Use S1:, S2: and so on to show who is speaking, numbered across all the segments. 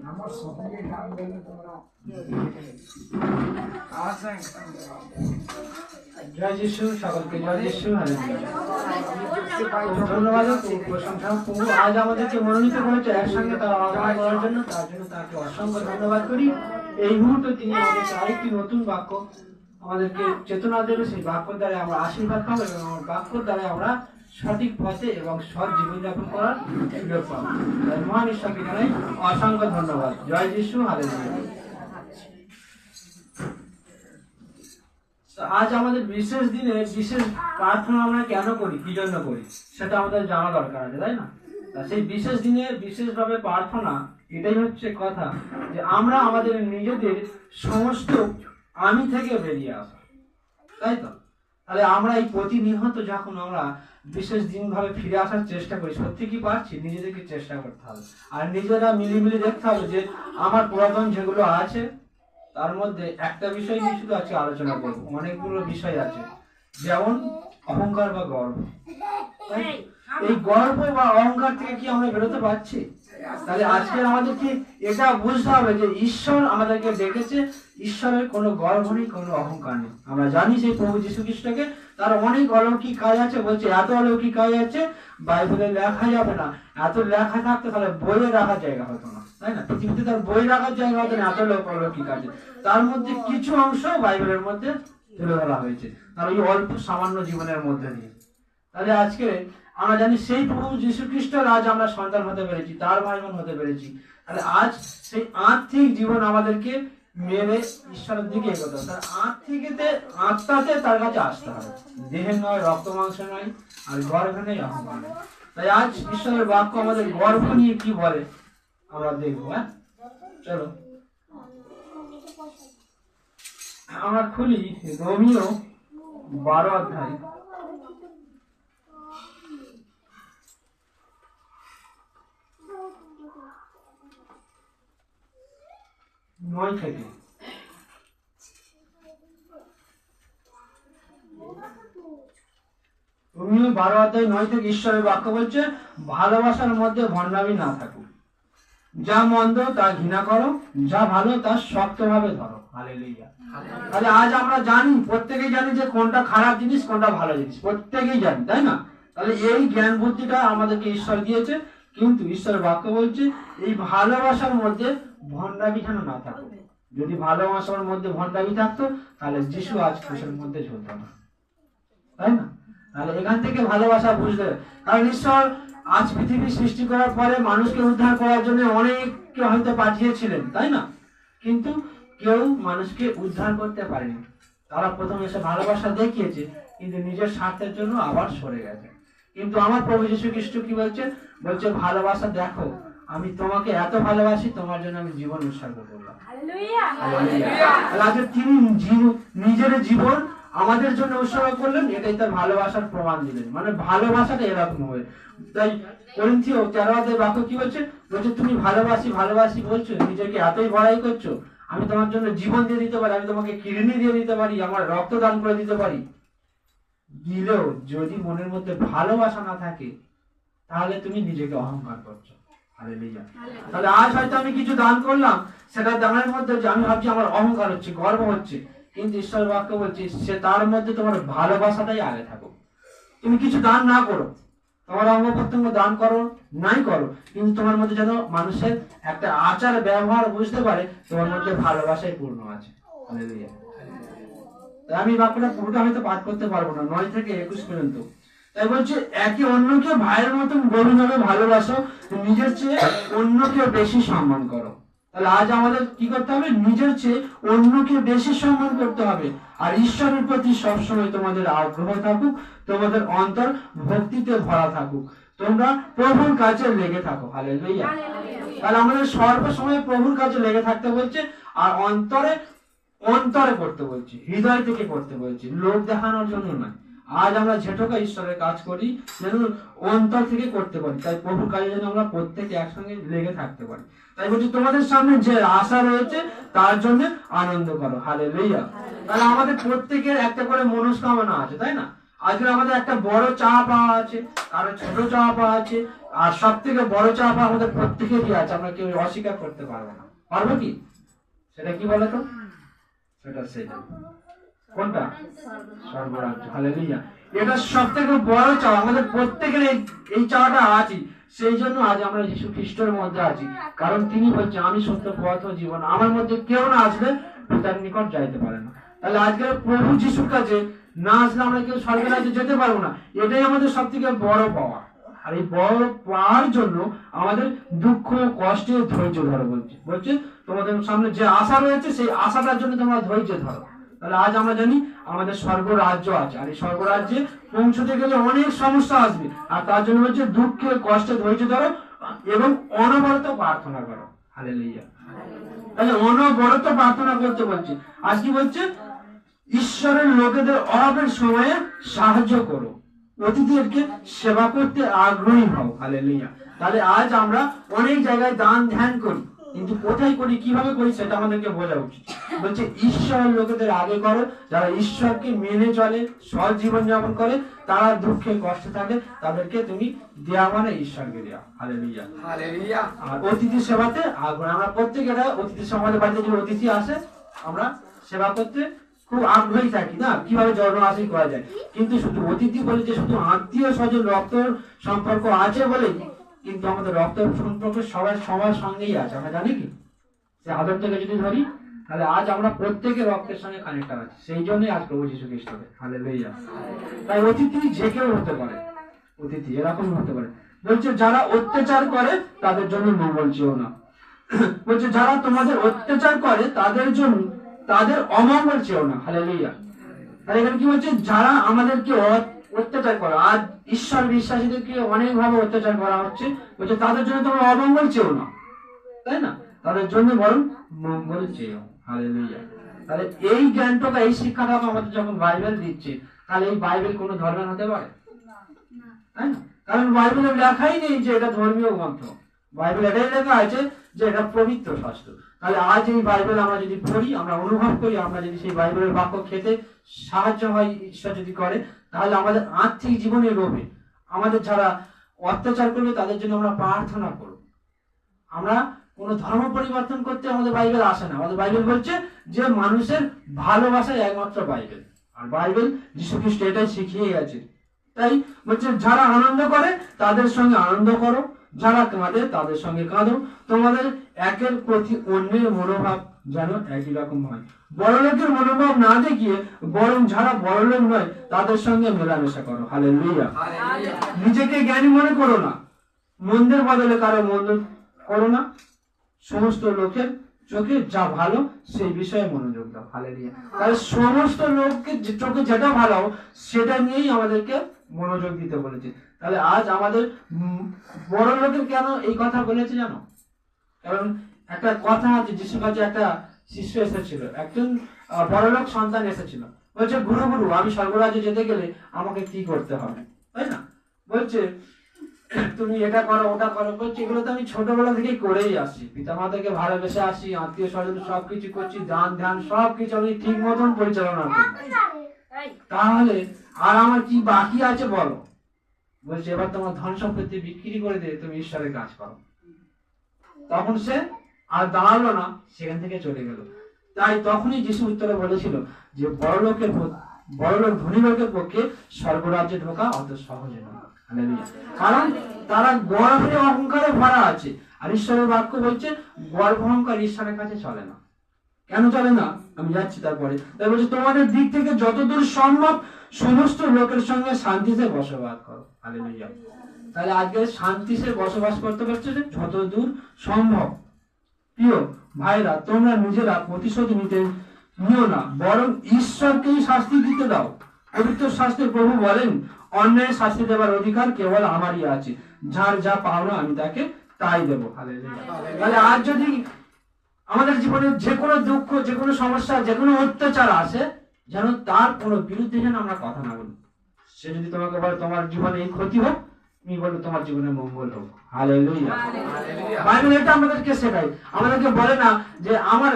S1: আমার সঙ্গে গান বললে তোমরা
S2: জয় যিশু, সকলকে জয় যিশু। ধন্যবাদ প্রশংসা প্রভু আজ আমাদেরকে মনোনীত করেছে একসঙ্গে তার আরাধনা করার জন্য, তার জন্য তাকে অসংখ্য ধন্যবাদ করি। এই মুহূর্তে তিনি আমাদেরকে আরেকটি নতুন বাক্য আমাদেরকে চেতনা দেবে, সেই বাক্য দ্বারা আমরা আশীর্বাদ পাবো এবং আমার বাক্য দ্বারা আমরা সঠিক পথে এবং সৎ জীবনযাপন করার সুযোগ পাবো। তাই মহান ঈশ্বরকে জানাই অসংখ্য ধন্যবাদ। জয় যিশু, হালেলুয়া। আজ আমাদের বিশেষ দিনে বিশেষ প্রার্থনা আমরা কেন করি, কি জন্য করি, সেটা আমাদের জানা দরকার আছে, তাই না? সেই বিশেষ দিনে বিশেষভাবে প্রার্থনা, এটাই হচ্ছে কথা যে আমরা আমাদের নিজেদের সমস্ত আমি থেকে বেরিয়ে আসা, তাই তো? তাহলে আমরা এই প্রতিনিয়ত যখন আমরা বিশেষ দিন ভাবে ফিরে আসার চেষ্টা করি, সত্যি কি পারছি? নিজেদেরকে চেষ্টা করতে হবে আর নিজেরা মিলিমিলি দেখতে হবে যে আমার পুরাতন যেগুলো আছে তার মধ্যে একটা বিষয় নিয়ে শুধু আজকে আলোচনা করবো, অনেকগুলো বিষয় আছে, যেমন অহংকার বা গর্ব। এই গর্ব বা অহংকার থেকে কি আমরা বেরোতে পারছি? তাহলে আজকে আমাদেরকে এটা বুঝতে হবে যে ঈশ্বর আমাদেরকে ডেকেছে, ঈশ্বরের কোনো গর্ব নেই, কোনো অহংকার নেই। আমরা জানি সেই প্রভু যীশু খ্রিস্টকে, তার অনেক অলৌকিক কাজ আছে, বলছে এত অলৌকিক কাজ আছে বাইবেলে লেখা যাবে না। এত লেখা থাকতো তাহলে বইয়ে রাখার জায়গা হতো না, তাই না? পৃথিবীতে তার বই রাখার জায়গা হতো না, এত অলৌকিক আছে। তার মধ্যে কিছু অংশ বাইবেলের মধ্যে তুলে ধরা হয়েছে তার ওই অল্প সামান্য জীবনের মধ্যে দিয়ে। তাহলে আজকে আমরা জানি সেই প্রভু যীশু খ্রিস্টের আজ আমরা সন্তান হতে পেরেছি, তার ভাই বোন হতে পেরেছি। তাহলে আজ সেই আত্মিক জীবন আমাদেরকে মেরে ঈশ্বরের দিকে এগোতে হবে। তার আত্মাতে তার কাছে আসতে হবে, দেহে নয়, রক্ত মাংস নয়, আর গর্বে নেই, অহংকার নেই। তাই আজ ঈশ্বরের বাক্য আমাদের গর্ব নিয়ে কি বলে আমরা দেখবো। হ্যাঁ, চলো আমরা খুলি রোমিও 12 অধ্যায়। নয় থেকে রোমিও 12 অধ্যায় 9 থেকে ঈশ্বরের বাক্য বলছে, ভালোবাসার মধ্যে ভণ্ডামি না থাকুক, যা মন্দ তা ঘৃণা করো, যা ভালো তা শক্তভাবে ধরো। হালেলুয়া। তাহলে আজ আমরা জানি, প্রত্যেকেই জানি যে কোনটা খারাপ জিনিস, কোনটা ভালো জিনিস, প্রত্যেকেই জানি, তাই না? তাহলে এই জ্ঞান বুদ্ধিটা আমাদেরকে ঈশ্বর দিয়েছে, কিন্তু ঈশ্বরের বাক্য বলছে এই ভালোবাসার মধ্যে ভণ্ডামি যেন না থাকুক। যদি ভালোবাসার মধ্যে ভণ্ডামি থাকতো তাহলে যিশু আজ ক্রুশের মধ্যে ঝুলতো না, তাই না? তাহলে এখান থেকে ভালোবাসা বুঝতে হবে। কারণ ঈশ্বর আজ পৃথিবী সৃষ্টি করার পরে মানুষকে উদ্ধার করার জন্য অনেককে হয়তো পাঠিয়েছিলেন, তাই না? কিন্তু কেউ মানুষকে উদ্ধার করতে পারেনি। তারা প্রথমে এসে ভালোবাসা দেখিয়েছে, কিন্তু নিজের স্বার্থের জন্য আবার সরে গেছে। কিন্তু আমার প্রভু যীশু খ্রিস্ট কি বলছে? বলছে ভালোবাসা দেখো, আমি তোমাকে এত ভালোবাসি, তোমার জন্য আমি জীবন উৎসর্গ করলাম। আজকে তিনি নিজের জীবন আমাদের জন্য উৎসর্গ করলেন, এটাই তার ভালোবাসার প্রমাণ দিলেন। মানে ভালোবাসাটা এরকম হবে। তাই করিন্থীয় 13 অধ্যায় বাক্য কি বলছে? বলছে তুমি ভালোবাসি ভালোবাসি বলছো, নিজেকে এতই বড়াই করছো, আমি তোমার জন্য জীবন দিয়ে দিতে পারি, আমি তোমাকে কিডনি দিয়ে দিতে পারি, আমার রক্ত দান করে দিতে পারি। দিলেও যদি মনের মধ্যে ভালোবাসা না থাকে তাহলে তুমি নিজেকে অহংকার করছো। হালেলুয়া। তাহলে আজ হয়তো আমি কিছু দান করলাম, সেটা দানের মধ্যে আমি ভাবছি আমার অহংকার হচ্ছে, গর্ব হচ্ছে, কিন্তু ঈশ্বর বাক্য বলছে সে তার মধ্যে তোমার ভালোবাসাটাই আগে থাকুক। তুমি কিছু দান না করো, তোমার অঙ্গ প্রত্যঙ্গ দান করো নাই করো, কিন্তু তোমার মধ্যে যেন মানুষের একটা আচার ব্যবহার বুঝতে পারে তোমার মধ্যে ভালোবাসাই পূর্ণ আছে। হালেলুয়া। আমি বাক্যটা পুরোটা হয়তো পাঠ করতে পারবো না, 9 থেকে 21 পর্যন্ত। তাই বলছে একে অন্যকে ভাইয়ের মতন গভীরভাবে ভালোবাসো, নিজের চেয়ে অন্যকে বেশি সম্মান করো। তাহলে আজ আমাদের কি করতে হবে? নিজের চেয়ে অন্যকে বেশি সম্মান করতে হবে। আর ঈশ্বরের প্রতি সবসময় তোমাদের আগ্রহ থাকুক, তোমাদের অন্তর ভক্তিতে ভরা থাকুক, তোমরা প্রভুর কাছে লেগে থাকো। হালেলুয়া। তাহলে আমাদের সর্বসময় প্রভুর কাছে লেগে থাকতে বলছে, আর অন্তরে করতে বলছি, হৃদয় থেকে করতে বলছি, লোক দেখানোর জন্য নয়। আজ আমরা যেটুকু ঈশ্বরের কাজ করি যেন অন্তর থেকে করতে পারি, তাই প্রভুর কাজে যেন আমরা প্রত্যেকে একসঙ্গে লেগে থাকতে পারি। তাই বলছি তোমাদের সামনে যে আশা রয়েছে তার জন্য আনন্দ করো। হালেলুয়া। তাহলে আমাদের প্রত্যেকের একটা করে মনস্কামনা আছে, তাই না? আজকে আমাদের একটা বড় চাওয়া পাওয়া আছে, কারো ছোট চাওয়া পাওয়া আছে, আর সব থেকে বড় চাওয়া পাওয়া আমাদের প্রত্যেকেরই আছে, আমরা কেউ অস্বীকার করতে পারবো না। পারবো কি? সেটা কি বলতো? সেটা কোনটা? স্বর্গরাজ্য। হালেলুয়া। এটা সব থেকে বড় চাওয়া, আমাদের প্রত্যেকের এই চাওয়াটা আছে। সেই জন্য আজ আমরা যীশু খ্রিস্টের মধ্যে আছি, কারণ তিনি বলছেন আমি সত্য পথ ও জীবন, আমার মধ্যে কেউ না আসলে পিতার নিকট যাইতে পারে না। তাহলে আজকে প্রভু যীশুর কাছে না আসলে আমরা কেউ স্বর্গের রাজ্যে যেতে পারবো না। এটাই আমাদের সব থেকে বড় পাওয়া। আর এই বড় পাওয়ার জন্য আমাদের দুঃখ কষ্টে ধৈর্য ধরো বলছে তোমাদের সামনে যে আশা রয়েছে সেই আশাটার জন্য তোমরা ধৈর্য ধরো। তাহলে আজ আমরা জানি আমাদের স্বর্গ রাজ্য আছে, আর এই স্বর্গ রাজ্যে পৌঁছতে গেলে অনেক সমস্যা আসবে, আর তার জন্য হচ্ছে দুঃখে কষ্টে ধৈর্য ধরো এবং অনবরত প্রার্থনা করো। হালেলুয়া। তাহলে অনবরত প্রার্থনা করতে বলছে। আজ কি বলছে? ঈশ্বরের লোকেদের অভাবের সময়ে সাহায্য করো, অতিথিদেরকে সেবা করতে আগ্রহী হও। হালেলুয়া। তাহলে আজ আমরা অনেক জায়গায় দান ধ্যান করি, কিন্তু কোথায় করি, কিভাবে করি, সেটা আমাদেরকে বোঝা উচিত। বলছে ঈশ্বরের লোকেদের আগে করো, যারা ঈশ্বরকে মেনে চলে, সৎ জীবন যাপন করে, তারা দুঃখে কষ্টে থাকে, তাদেরকে তুমি দেয়া মানে ঈশ্বরকে দেয়া। হালেলুয়া।
S1: হালেলুয়া।
S2: আর অতিথি সেবাতে আগ্রহ, আমরা প্রত্যেকেরা অতিথি সমাজের বাড়িতে যদি অতিথি আসে আমরা সেবা করতে খুব আগ্রহী থাকি না, কিভাবে জন্মবাসী করা যায়। কিন্তু শুধু অতিথি বলে যে শুধু আত্মীয় স্বজন রক্ত সম্পর্ক আছে বলে, কিন্তু আমাদের রক্ত সম্পর্ক সবার সঙ্গেই আছে, আমরা জানি কি? সে আদর থেকে যদি ধরি, তাহলে আজ আমরা প্রত্যেকে রক্তের সঙ্গে কানেক্টেড আছি। সেই জন্যই আজ প্রভু যীশু খ্রিস্ট হবে। হালেলুয়া। তাই অতিথি যে কেউ হতে পারে, অতিথি এরকম হতে পারে। বলছে যারা অত্যাচার করে তাদের জন্য মঙ্গল চেও না। বলছে যারা তোমাদের অত্যাচার করে তাদের জন্য তাদের অমঙ্গল চেও না। হালেলুয়া। তাহলে এখানে কি বলছে? যারা আমাদেরকে অত্যাচার করে, আজ ঈশ্বর বিশ্বাসীদেরকে অনেক ভাবে অত্যাচার করা হচ্ছে, বলছে তাদের জন্য তোমরা অমঙ্গল চেও না, তাই না? তাদের জন্য বরং মঙ্গল চেও। হালেলুয়া। তাহলে এই জ্ঞানটা, এই শিক্ষাটা আমাদের যখন বাইবেল দিচ্ছে, তাহলে এই বাইবেল কোনো ধর্মের হতে পারে? তাই না? কারণ বাইবেলে লেখাই নেই যে এটা ধর্মীয় গ্রন্থ, বাইবেল এটাই লেখা আছে যে এটা পবিত্র শাস্ত্র। তাহলে আজ এই বাইবেল আমরা যদি পড়ি, আমরা অনুভব করি, আমরা যদি সেই বাইবেলের বাক্য খেতে সাহায্য হয় ঈশ্বর যদি করে, তাহলে আমাদের আর্থিক জীবনে রবে, আমাদের যারা অত্যাচার করবে তাদের জন্য আমরা প্রার্থনা করব। আমরা কোনো ধর্ম পরিবর্তন করতে আমাদের বাইবেল আসে না। আমাদের বাইবেল বলছে যে মানুষের ভালোবাসাই একমাত্র বাইবেল, আর বাইবেল যীশু খ্রিস্ট এটাই শিখিয়ে গেছে। তাই বলছে যারা আনন্দ করে তাদের সঙ্গে আনন্দ করো, যারা কাঁদে তাদের সঙ্গে কাঁদো, তোমাদের একের প্রতি অন্যের মনোভাব যেন একই রকম হয়। বড়লোকের মনোভাব না দেখিয়ে বরং যারা বড়লোক নয় তাদের সঙ্গে মেলামেশা করো। হালেলুয়া। নিজেকে জ্ঞানী মনে করো না, মন্দের বদলে কারো মন্দ করো না, সমস্ত লোকের চোখে যা ভালো সেই বিষয়ে মনোযোগ দাও। হালেলুয়া। তাহলে সমস্ত লোককে চোখে যেটা ভালো সেটা নিয়েই আমাদেরকে মনোযোগ দিতে বলেছে। তাহলে আজ আমাদের বড় লোকের কেন এই কথা বলেছে জানো? কারণ একটা কথা আছে, যিশুর কাছে একটা শিষ্য এসেছিল, একজন বড়লোক সন্তান এসেছিল, বলছে গুরু গুরু আমি স্বর্গরাজ্যে যেতে গেলে আমাকে কি করতে হবে, তাই না? বলছে তুমি এটা করো ওটা করো। বলছে এগুলো তো আমি ছোটবেলা থেকেই করেই আসি, পিতামাতাকে ভালোবেসে আসি, আত্মীয় স্বজন সবকিছু করছি, দান ধ্যান সবকিছু আমি ঠিক মতন পরিচালনা করছি, তাহলে আর আমার কি বাকি আছে বলো? বলছে এবার তোমার ধন সম্পত্তি বিক্রি করে দিয়ে তুমি ঈশ্বরের কাজ করো। তখন সে আর দাঁড়ালো না, সেখান থেকে চলে গেল। তাই তখনই যিশু উত্তরে বলেছিল যে বড়লোক ধনী লোকের পক্ষে স্বর্গরাজ্যে ঢোকা অত সহজে নয়। কারণ তারা গর্বে অহংকারে ভরা আছে, আর ঈশ্বরের বাক্য বলছে গর্ব অহংকার ঈশ্বরের কাছে চলে না। কেন চলে না আমি যাচ্ছি তারপরে। তাই বলছে তোমাদের দিক থেকে যতদূর সম্ভব সমস্ত লোকের সঙ্গে শান্তিতে বসবাস করো। হালেলুয়া। তাহলে আজকে শান্তিতে বসবাস করতে পারছো যতদূর সম্ভব। প্রিয় ভাইরা, তোমরা নিজেরা প্রতিশোধ নিও না, বরং ঈশ্বরকেই শাস্তি দিতে দাও। পবিত্র শাস্ত্রে প্রভু বলেন অন্যায় শাস্তি দেওয়ার অধিকার কেবল আমারই আছে, যার যা পাওনা আমি তাকে তাই দেবো। হালেলুয়া। তাহলে আজ যদি আমাদের জীবনে যে কোনো দুঃখ, যে কোনো সমস্যা, যে কোনো অত্যাচার আসে, যেন তার কোনো বিরুদ্ধে যেন আমরা কথা না বলি। সে যদি তোমাকে বলে তোমার জীবনে এই ক্ষতি হোক, তুমি বলো তোমার জীবনে মঙ্গল হোক। হালেলুয়া। বাইবেল এটা আমাদেরকে শেখায়, আমাদেরকে বলে না যে আমার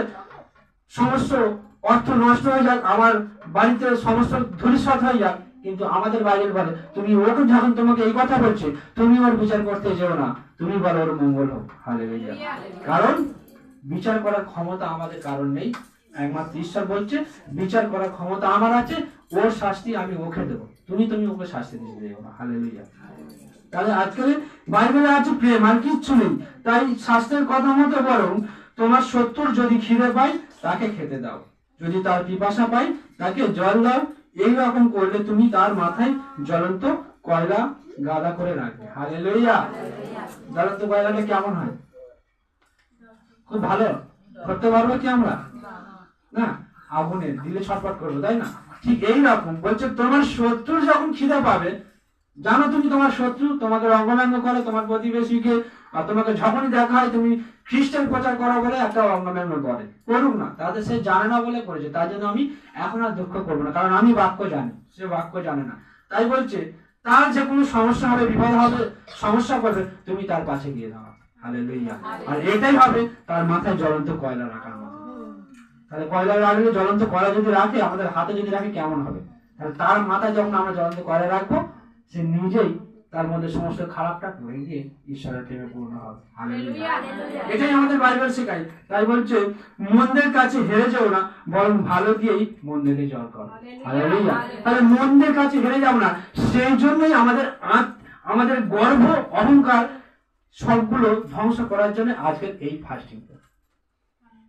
S2: সমস্ত অর্থ নষ্ট হয়ে যাক, আমার বাড়িতে সমস্ত ধূলিসাৎ হয়ে যাক, কিন্তু আমাদের বাইবেল বলে তুমি ওকে যখন তোমাকে এই কথা বলছে তুমি ওর বিচার করতে যেও না, তুমি বলো ওর মঙ্গল হোক। হালেলুয়া। কারণ বিচার করার ক্ষমতা আমাদের কারণ নেই, একমাত্র ঈশ্বর বলছে বিচার করার ক্ষমতা আমার আছে, ওর শাস্তি আমি ওকে দেবো, তুমি ওকে শাস্তি দিতে দেবো না। হালেলুয়া। তাহলে আজকে বাইবেলে আছে প্রেম, আর কিচ্ছু নেই। তাই শাস্ত্রের কথা মতো বরং তোমার শত্রুর যদি খিদে পায় তাকে খেতে দাও, যদি তার পিপাসা পায় তাকে জল দাও, এইরকম করলে তুমি তার মাথায় জ্বলন্ত কয়লা গাদা করে রাখবে। হালেলুয়া। জ্বলন্ত কয়লাটা কেমন হয়? খুব ভালো। করতে পারবো কি আমরা? না, আগুনে দিলে ছটফট করবো, তাই না? ঠিক এইরকম বলছে তোমার শত্রু যখন খিদে পাবে, জানো তুমি তোমার শত্রু তোমাকে রঙ্গব্যঙ্গ করে, তোমার প্রতিবেশীকে, আর তোমাকে যখনই দেখা হয় তুমি খ্রিস্টান প্রচার করা বলে একটা রঙ্গব্যঙ্গ করে, করুক না, তাদের সে জানে না বলে করেছে, তার জন্য আমি এখন আর দুঃখ করবো না, কারণ আমি বাক্য জানি, সে বাক্য জানে না। তাই বলছে তার যে কোনো সমস্যা হবে, বিপদ হবে, সমস্যা করবে, তুমি তার কাছে গিয়ে দাঁড়াও। হালেলুয়া। আর এটাই হবে তার মাথায় জ্বলন্ত কয়লা রাখার মতো। তাহলে কয়লা রাখলে, জ্বলন্ত কয়লা যদি রাখে আমাদের হাতে যদি রাখে কেমন হবে? তাহলে তার মাথায় যখন আমরা জ্বলন্ত কয়লা রাখবো, সে নিজেই তার মধ্যে সমস্ত খারাপটা করে গিয়ে ঈশ্বরের প্রেমে পূর্ণ হবে। হালেলুয়া। এটাই আমাদের বাইবেল শেখায়। তাই বলছে মন্দের কাছে হেরে যাও না, বরং ভালো দিয়েই মন্দিরে জয় করো। হালেলুয়া। তাহলে মন্দের কাছে হেরে যাও না, সেই জন্যই আমাদের গর্ব অহংকার সবগুলো ধ্বংস করার জন্য আজকের এই ফাস্টিং।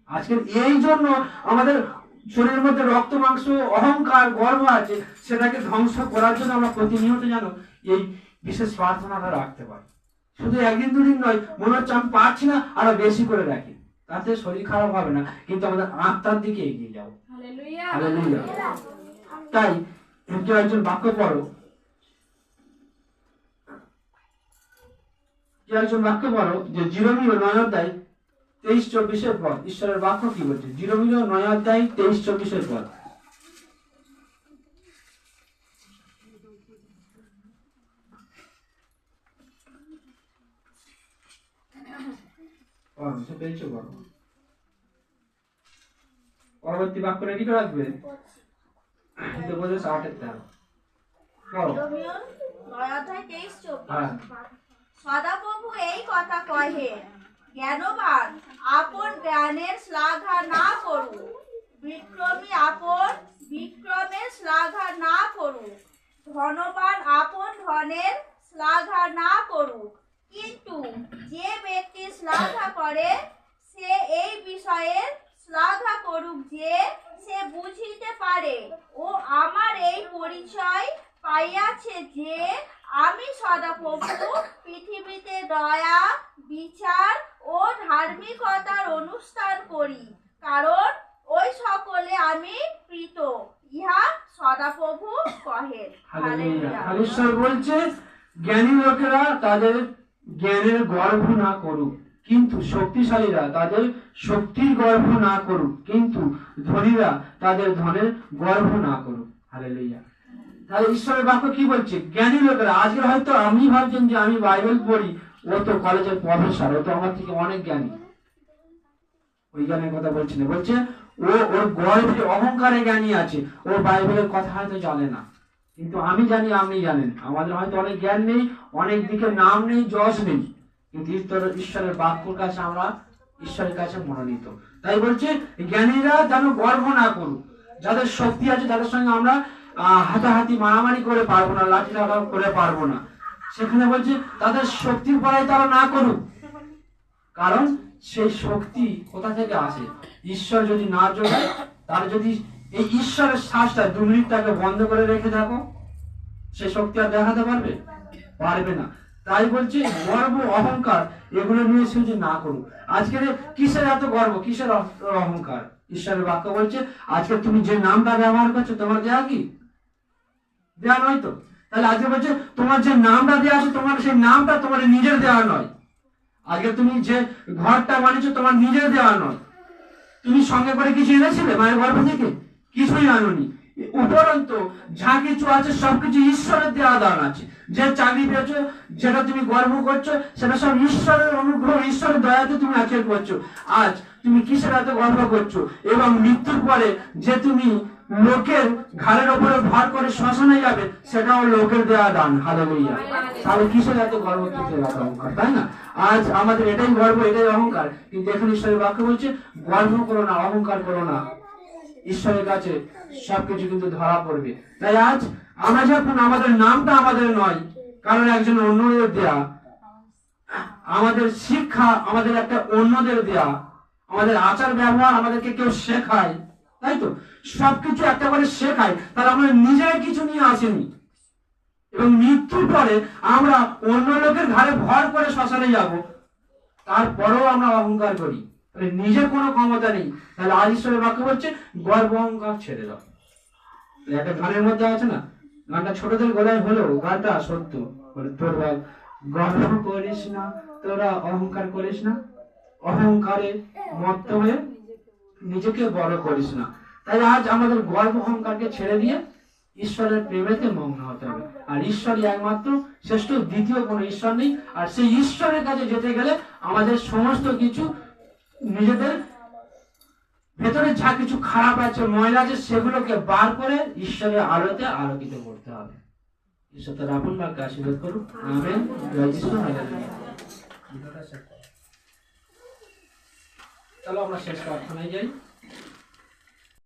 S2: আজকের এই জন্য আমাদের শরীরের মধ্যে রক্ত মাংস অহংকার গর্ব আছে, সেটাকে ধ্বংস করার জন্য আমরা প্রতিনিয়ত যেন এই বিশেষ প্রার্থনাটা রাখতে পারি। শুধু একদিন দুদিন নয়, মনে হচ্ছে আমি পারছি না, আরো বেশি করে রাখি, তাতে শরীর খারাপ হবে না, কিন্তু আমাদের আত্মার দিকে এগিয়ে যাবো। হালেলুয়া। তাই কেউ একজন বাক্য পড়ো, কেউ একজন বাক্য পড়ো যে জিরোমিও 9 অধ্যায় 23-24 পদ। ঈশ্বরের বাক্য কি বলছে? জিরোমিও 9 অধ্যায় 23-24 পদ। পরবর্তী বাক্য রেডি করে রাখবে।
S3: সদাপ্রভু এই কথা কহে, জ্ঞানবান আপন জ্ঞানের শ্লাঘা না করু, বিক্রমী আপন বিক্রমের শ্লাঘা না করু, ধনবান আপন ধনের শ্লাঘা না করু, কিন্তু যে ব্যক্তি শ্লাঘা করে সে এই বিষয়ের শ্লাঘা করুক যে সে বুঝিতে পারে ও আমার এই পরিচয় পাইয়াছে যে আমি সদাপ্রভু পৃথিবীতে দয়া, বিচার ও ধার্মিকতার অনুষ্ঠান করি, কারণ ওই সকলে আমি প্রীত, ইহা সদাপ্রভু কহেন।
S2: ঈশ্বর বলছে জ্ঞানী লোকেরা তাদের জ্ঞানের গর্ব না করুক, কিন্তু শক্তিশালীরা তাদের শক্তির গর্ব না করুক, কিন্তু ধনীরা তাদের ধনের গর্ব না করুক। হালেলুয়া। তাহলে ঈশ্বরের বাক্য কি বলছে? জ্ঞানী লোকেরা, আজকে হয়তো আমি ভাবছেন যে আমি বাইবেল পড়ি, ও তো কলেজের প্রফেসর, ও তো আমার থেকে অনেক জ্ঞানী, ওই জ্ঞানের কথা বলছে না, বলছে ও ওর গর্বে অহংকারে জ্ঞানী আছে, ও বাইবেলের কথা হয়তো জানে না, কিন্তু আমি জানি, আপনি জানেন, আমাদের হয়তো অনেক জ্ঞান নেই, অনেক দিকে নাম নেই, যশ নেই, কিন্তু ঈশ্বরের বাক্যর কাছে আমরা ঈশ্বরের কাছে মনোনীত। তাই বলছে জ্ঞানীরা যেন গর্ব না করুক, যাদের শক্তি আছে তাদের সঙ্গে আমরা হাতাহাতি মারামারি করে পারবো না, লাঠি করে পারবো না, সেখানে বলছে তাদের শক্তির পড়াই তারা না করুক, কারণ সেই শক্তি কোথা থেকে আসে? ঈশ্বর যদি না যোগায়, তার যদি এই ঈশ্বরের শ্বাসটা 2 মিনিট তাকে বন্ধ করে রেখে থাকো, সে শক্তি আর দেখাতে পারবে না। তাই বলছে গর্ব অহংকার এগুলো নিয়ে শুধু না করুক। আজকের কিসের এত গর্ব, কিসের অহংকার? ঈশ্বরের বাক্য বলছে আজকে তুমি যে নামটা ব্যবহার করছো তোমার দেয়া কি? দেয়া নয় তো। তাহলে আজকে বলছে তোমার যে নামটা দেওয়া আছে, তোমার সেই নামটা তোমার নিজের দেওয়া নয়। আজকে তুমি যে ঘরটা বানিয়েছো তোমার নিজের দেওয়া নয়। তুমি সঙ্গে করে কিছু এনেছিলে মায়ের গর্ভ থেকে? কিছুই আনোনি। উপরন্তু যা কিছু আছে সবকিছু ঈশ্বরের দেওয়া দান আছে। যে চাকরি পেয়েছো, যেটা তুমি গর্ব করছো, সেটা সব ঈশ্বরের অনুগ্রহ, ঈশ্বরের দয়াতে তুমি আজকে করছো। আজ তুমি কিসের এত গর্ব করছো? এবং মৃত্যুর পরে যে তুমি লোকের ঘাড়ের উপরে ভর করে শ্মশানে যাবে, সেটাও লোকের দেওয়া দান। হালেলুয়া। তাহলে কিসের এত গর্ব, কিসের এত অহংকার, তাই না? আজ আমাদের এটাই গর্ব, এটাই অহংকার। কিন্তু এখন ঈশ্বরের বাক্য বলছে গর্ব করো না, অহংকার করো না, ঈশ্বরের কাছে সবকিছু কিন্তু ধরা পড়বে। তাই আজ আমরা যখন আমাদের নামটা আমাদের নয়, কারণ একজন অন্যদের দেয়া, আমাদের শিক্ষা আমাদের একটা অন্যদের দেয়া, আমাদের আচার ব্যবহার আমাদেরকে কেউ শেখায়, তাই তো? সবকিছু একটা করে শেখায়, তাহলে আমরা নিজেরা কিছু নিয়ে আসেনি, এবং মৃত্যুর পরে আমরা অন্য লোকের ঘাড়ে ভর করে শ্মশানে যাব, তারপরেও আমরা অহংকার করি, তাহলে নিজের কোনো ক্ষমতা নেই। তাহলে আজ ঈশ্বরের বাক্য বলছে গর্ব অহংকার ছেড়ে দাও। একটা গানের মধ্যে আছে না, গানটা ছোটদের গলায় হলেও গানটা সত্য, তোর গর্ব করিস না, তোরা অহংকার করিস না, অহংকারে মত্ত হয়ে নিজেকে বড় করিস না। তাই আজ আমাদের গর্ব অহংকারকে ছেড়ে দিয়ে ঈশ্বরের প্রেমেতে মগ্ন হতে হবে। আর ঈশ্বরই একমাত্র শ্রেষ্ঠ, দ্বিতীয় কোনো ঈশ্বর নেই। আর সেই ঈশ্বরের কাছে যেতে গেলে আমাদের সমস্ত কিছু নিজেদের ভেতরে যা কিছু খারাপ আছে, ময়লা আছে, সেগুলোকে বার করে ঈশ্বরের আলোতে আলোকিত করতে হবে। ঈশ্বর তার আপন বাক্যে আশীর্বাদ করুন। আমেন। জয় যিশু। হালেলুয়া। চলো আমরা শেষ প্রার্থনায় যাই।